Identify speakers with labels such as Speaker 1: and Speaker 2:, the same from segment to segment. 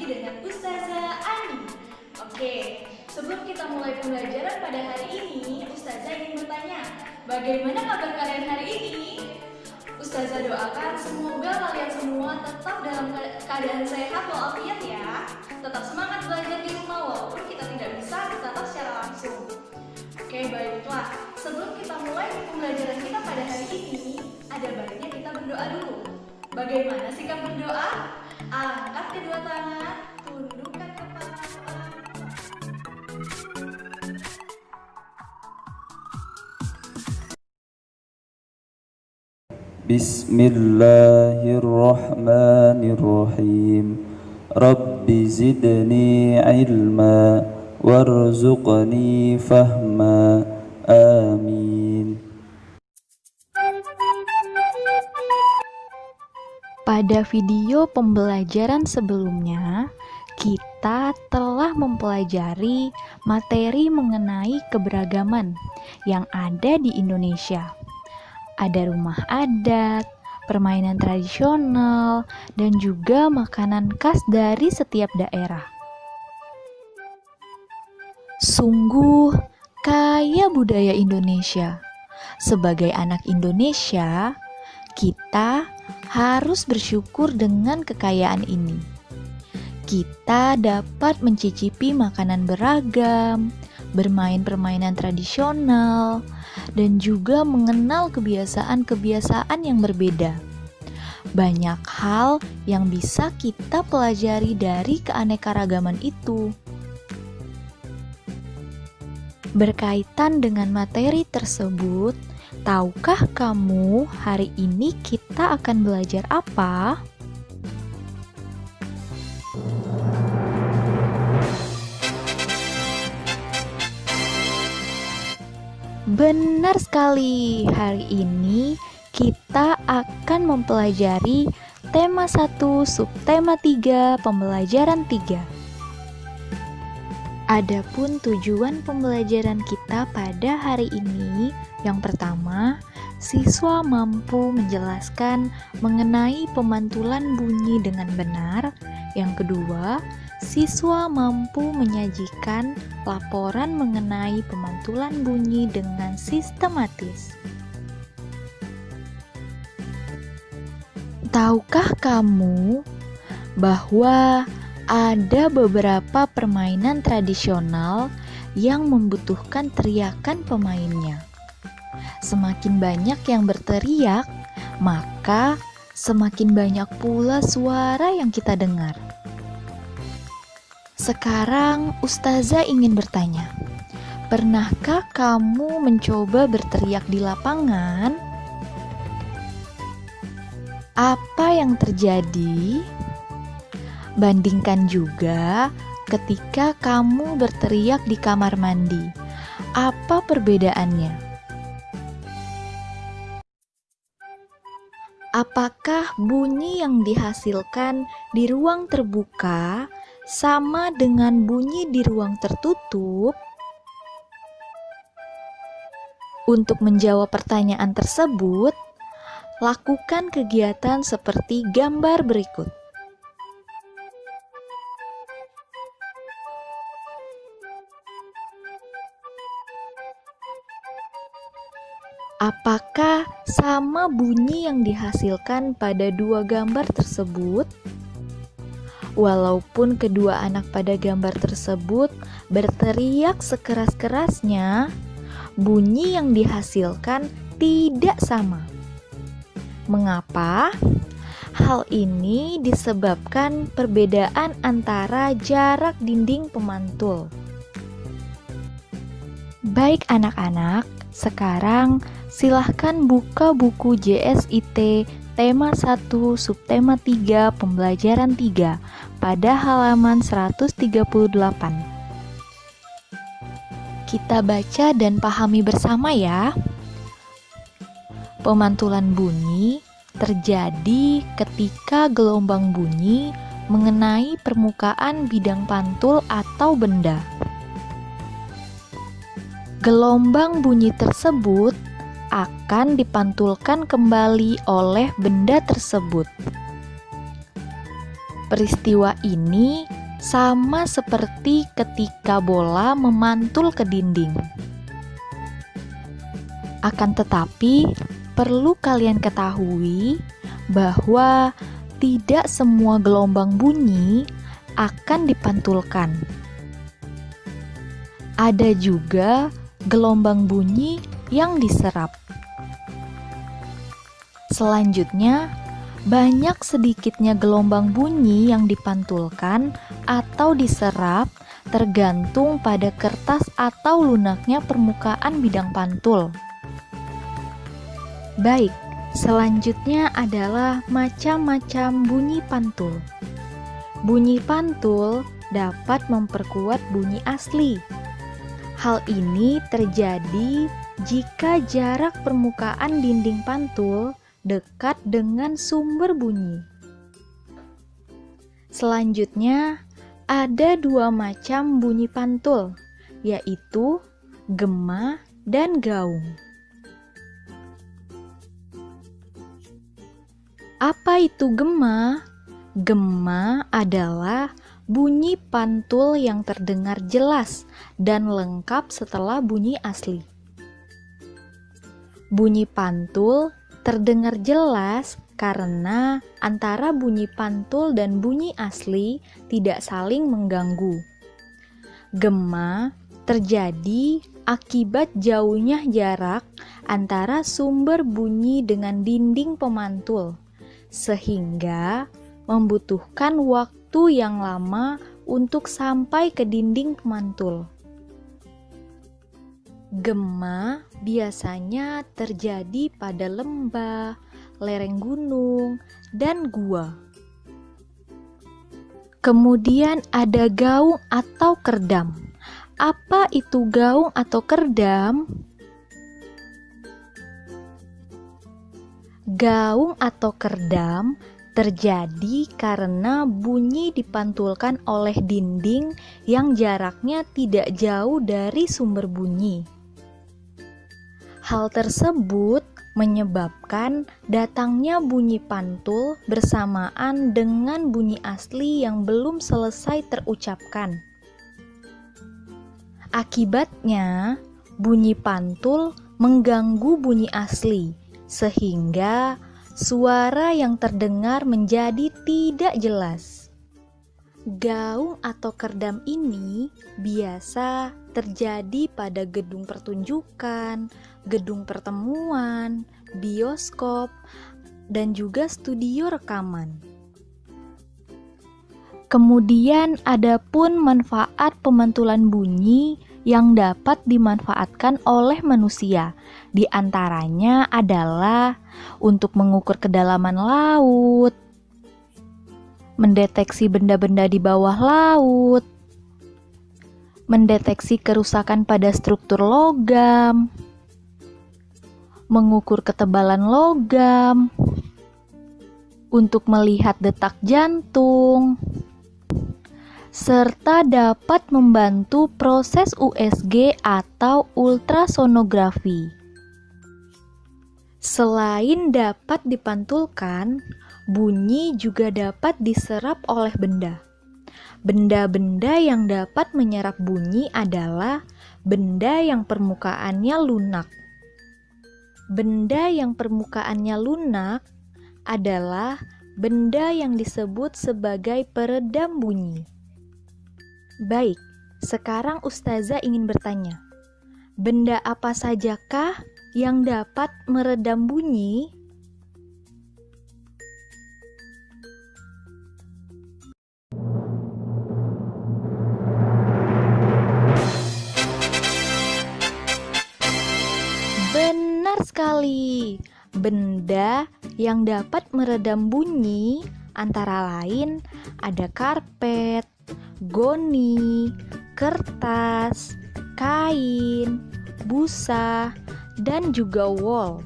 Speaker 1: dengan Ustazah Ani. Oke, sebelum kita mulai pembelajaran pada hari ini, Ustazah ingin bertanya, bagaimana kabar kalian hari ini? Ustazah doakan semoga kalian semua tetap dalam keadaan sehat walafiat ya. Tetap semangat belajar di rumah walaupun kita tidak bisa bertatap secara langsung. Oke, baiklah. Sebelum kita mulai pembelajaran kita pada hari ini, ada baiknya kita berdoa dulu. Bagaimana sikap berdoa? Angkat kedua tangan, tundukkan kepala.
Speaker 2: Bismillahirrahmanirrahim. Rabbi zidni ilma warzuqni fahma. Amin.
Speaker 3: Pada video pembelajaran sebelumnya, kita telah mempelajari materi mengenai keberagaman yang ada di Indonesia. Ada rumah adat, permainan tradisional, dan juga makanan khas dari setiap daerah. Sungguh kaya budaya Indonesia. Sebagai anak Indonesia, kita harus bersyukur dengan kekayaan ini. Kita dapat mencicipi makanan beragam, bermain permainan tradisional, dan juga mengenal kebiasaan-kebiasaan yang berbeda. Banyak hal yang bisa kita pelajari dari keanekaragaman itu. Berkaitan dengan materi tersebut, tahukah kamu hari ini kita akan belajar apa? Benar sekali, hari ini kita akan mempelajari tema 1, subtema 3, pembelajaran 3. Adapun tujuan pembelajaran kita pada hari ini, yang pertama, siswa mampu menjelaskan mengenai pemantulan bunyi dengan benar. Yang kedua, siswa mampu menyajikan laporan mengenai pemantulan bunyi dengan sistematis. Tahukah kamu bahwa ada beberapa permainan tradisional yang membutuhkan teriakan pemainnya? Semakin banyak yang berteriak, maka semakin banyak pula suara yang kita dengar. Sekarang Ustazah ingin bertanya, pernahkah kamu mencoba berteriak di lapangan? Apa yang terjadi? Bandingkan juga ketika kamu berteriak di kamar mandi. Apa perbedaannya? Apakah bunyi yang dihasilkan di ruang terbuka sama dengan bunyi di ruang tertutup? Untuk menjawab pertanyaan tersebut, lakukan kegiatan seperti gambar berikut. Apakah sama bunyi yang dihasilkan pada dua gambar tersebut? Walaupun kedua anak pada gambar tersebut berteriak sekeras-kerasnya, bunyi yang dihasilkan tidak sama. Mengapa? Hal ini disebabkan perbedaan antara jarak dinding pemantul. Baik anak-anak, sekarang silahkan buka buku JSIT tema 1 subtema 3 pembelajaran 3 pada halaman 138. Kita baca dan pahami bersama ya. Pemantulan bunyi terjadi ketika gelombang bunyi mengenai permukaan bidang pantul atau benda. Gelombang bunyi tersebut akan dipantulkan kembali oleh benda tersebut. Peristiwa ini sama seperti ketika bola memantul ke dinding. Akan tetapi, perlu kalian ketahui bahwa tidak semua gelombang bunyi akan dipantulkan. Ada juga gelombang bunyi yang diserap. Selanjutnya, banyak sedikitnya gelombang bunyi yang dipantulkan atau diserap tergantung pada kertas atau lunaknya permukaan bidang pantul. Baik, selanjutnya adalah macam-macam bunyi pantul. Bunyi pantul dapat memperkuat bunyi asli. Hal ini terjadi jika jarak permukaan dinding pantul dekat dengan sumber bunyi. Selanjutnya, ada dua macam bunyi pantul, yaitu gema dan gaung. Apa itu gema? Gema adalah bunyi pantul yang terdengar jelas dan lengkap setelah bunyi asli. Bunyi pantul terdengar jelas karena antara bunyi pantul dan bunyi asli tidak saling mengganggu. Gema terjadi akibat jauhnya jarak antara sumber bunyi dengan dinding pemantul, sehingga membutuhkan waktu yang lama untuk sampai ke dinding pemantul. Gema biasanya terjadi pada lembah, lereng gunung, dan gua. Kemudian ada gaung atau kerdam. Apa itu gaung atau kerdam? Gaung atau kerdam terjadi karena bunyi dipantulkan oleh dinding yang jaraknya tidak jauh dari sumber bunyi. Hal tersebut menyebabkan datangnya bunyi pantul bersamaan dengan bunyi asli yang belum selesai terucapkan. Akibatnya, bunyi pantul mengganggu bunyi asli, sehingga suara yang terdengar menjadi tidak jelas. Gaung atau kerdam ini biasa terjadi pada gedung pertunjukan, gedung pertemuan, bioskop, dan juga studio rekaman. Kemudian ada pun manfaat pemantulan bunyi yang dapat dimanfaatkan oleh manusia. Di antaranya adalah untuk mengukur kedalaman laut, mendeteksi benda-benda di bawah laut, mendeteksi kerusakan pada struktur logam, mengukur ketebalan logam, untuk melihat detak jantung, serta dapat membantu proses USG atau ultrasonografi. Selain dapat dipantulkan, bunyi juga dapat diserap oleh benda. Benda-benda yang dapat menyerap bunyi adalah benda yang permukaannya lunak. Benda yang permukaannya lunak adalah benda yang disebut sebagai peredam bunyi. Baik, sekarang Ustazah ingin bertanya, benda apa sajakah yang dapat meredam bunyi? Benar sekali. Benda yang dapat meredam bunyi antara lain ada karpet, goni, kertas, kain, busa, dan juga wol.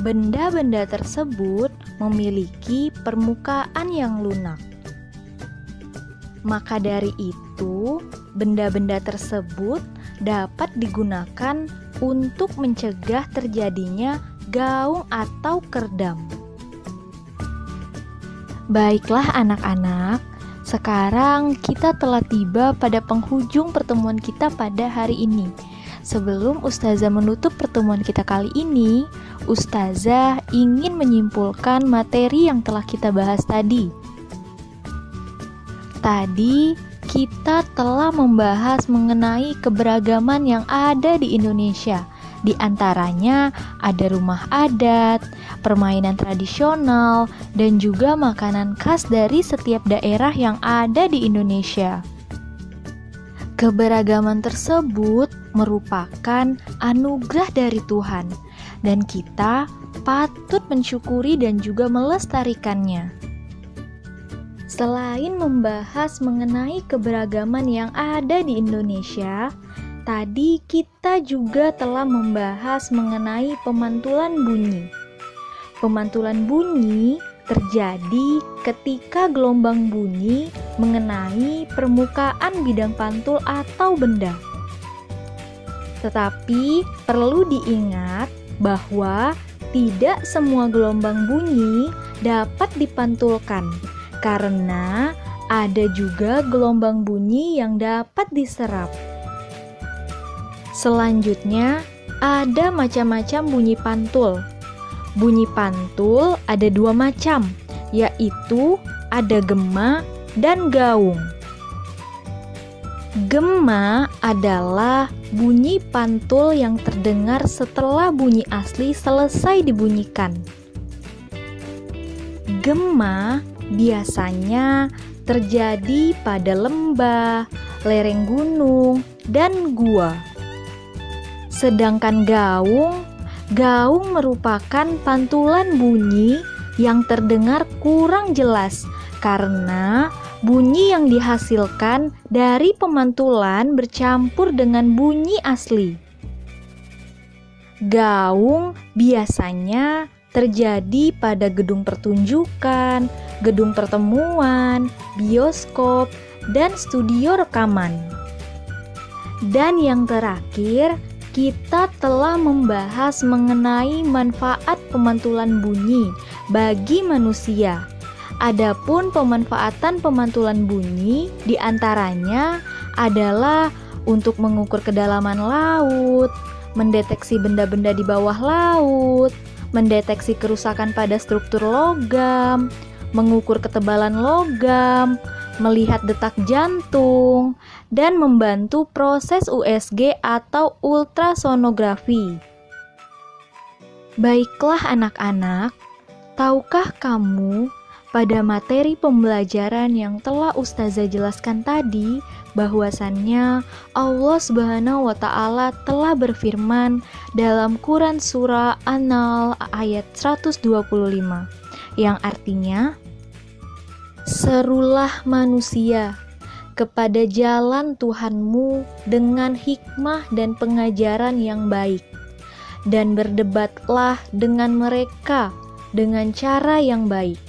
Speaker 3: Benda-benda tersebut memiliki permukaan yang lunak. Maka dari itu, benda-benda tersebut dapat digunakan untuk mencegah terjadinya gaung atau kerdam. Baiklah anak-anak, Sekarang kita telah tiba pada penghujung pertemuan kita pada hari ini. Sebelum Ustazah menutup pertemuan kita kali ini, Ustazah ingin menyimpulkan materi yang telah kita bahas tadi. Tadi kita telah membahas mengenai keberagaman yang ada di Indonesia. Di antaranya ada rumah adat, permainan tradisional, dan juga makanan khas dari setiap daerah yang ada di Indonesia. Keberagaman tersebut merupakan anugerah dari Tuhan, dan kita patut mensyukuri dan juga melestarikannya. Selain membahas mengenai keberagaman yang ada di Indonesia, tadi kita juga telah membahas mengenai pemantulan bunyi. Pemantulan bunyi terjadi ketika gelombang bunyi mengenai permukaan bidang pantul atau benda. Tetapi perlu diingat bahwa tidak semua gelombang bunyi dapat dipantulkan, karena ada juga gelombang bunyi yang dapat diserap. Selanjutnya, ada macam-macam bunyi pantul. Bunyi pantul ada dua macam, yaitu ada gema dan gaung. Gema adalah bunyi pantul yang terdengar setelah bunyi asli selesai dibunyikan. Gema biasanya terjadi pada lembah, lereng gunung, dan gua. Sedangkan gaung merupakan pantulan bunyi yang terdengar kurang jelas karena bunyi yang dihasilkan dari pemantulan bercampur dengan bunyi asli. Gaung biasanya terjadi pada gedung pertunjukan, gedung pertemuan, bioskop, dan studio rekaman. Dan yang terakhir, kita telah membahas mengenai manfaat pemantulan bunyi bagi manusia. Adapun pemanfaatan pemantulan bunyi diantaranya adalah untuk mengukur kedalaman laut, mendeteksi benda-benda di bawah laut, mendeteksi kerusakan pada struktur logam, mengukur ketebalan logam, melihat detak jantung, dan membantu proses USG atau ultrasonografi. Baiklah anak-anak, tahukah kamu pada materi pembelajaran yang telah Ustazah jelaskan tadi bahwasannya Allah Subhanahu wa Ta'ala telah berfirman dalam Quran surah An-Nahl ayat 125 yang artinya, serulah manusia kepada jalan Tuhanmu dengan hikmah dan pengajaran yang baik, dan berdebatlah dengan mereka dengan cara yang baik.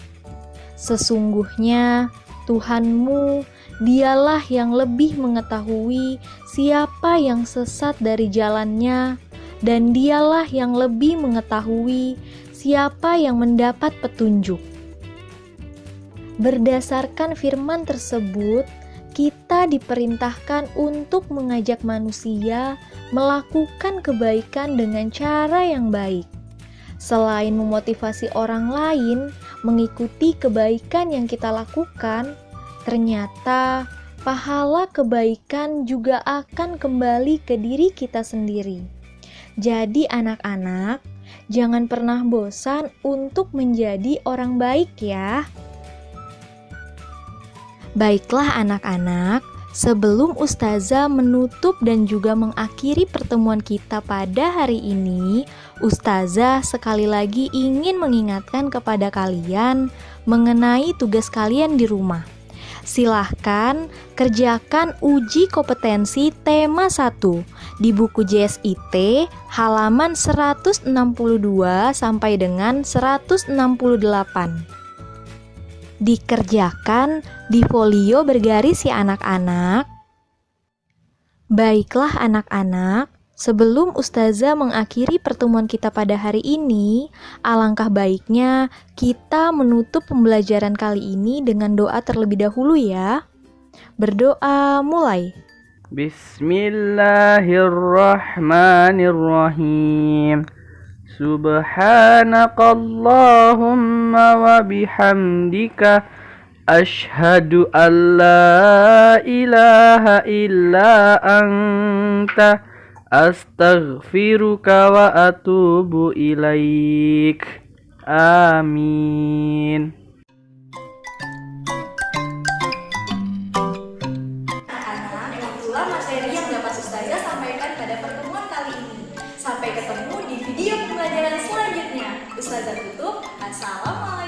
Speaker 3: Sesungguhnya Tuhanmu, Dialah yang lebih mengetahui siapa yang sesat dari jalannya, dan Dialah yang lebih mengetahui siapa yang mendapat petunjuk. Berdasarkan firman tersebut, kita diperintahkan untuk mengajak manusia melakukan kebaikan dengan cara yang baik. Selain memotivasi orang lain mengikuti kebaikan yang kita lakukan, ternyata pahala kebaikan juga akan kembali ke diri kita sendiri. Jadi anak-anak, jangan pernah bosan untuk menjadi orang baik ya. Baiklah anak-anak, sebelum Ustazah menutup dan juga mengakhiri pertemuan kita pada hari ini, Ustazah sekali lagi ingin mengingatkan kepada kalian mengenai tugas kalian di rumah. Silahkan kerjakan uji kompetensi tema 1 di buku JSIT halaman 162 sampai dengan 168. Dikerjakan di folio bergaris ya anak-anak. Baiklah anak-anak, Sebelum Ustazah mengakhiri pertemuan kita pada hari ini, alangkah baiknya kita menutup pembelajaran kali ini dengan doa terlebih dahulu ya. Berdoa mulai.
Speaker 4: Bismillahirrahmanirrahim. Subhanakallahumma wa bihamdika ashhadu an la ilaha illa anta astaghfiruka wa atubu ilaik. Amin.
Speaker 1: Anak-anak, itulah materi yang dapat Ustazah sampaikan pada pertemuan kali ini. Sampai ketemu di video pembelajaran selanjutnya. Ustazah tutup. Assalamualaikum.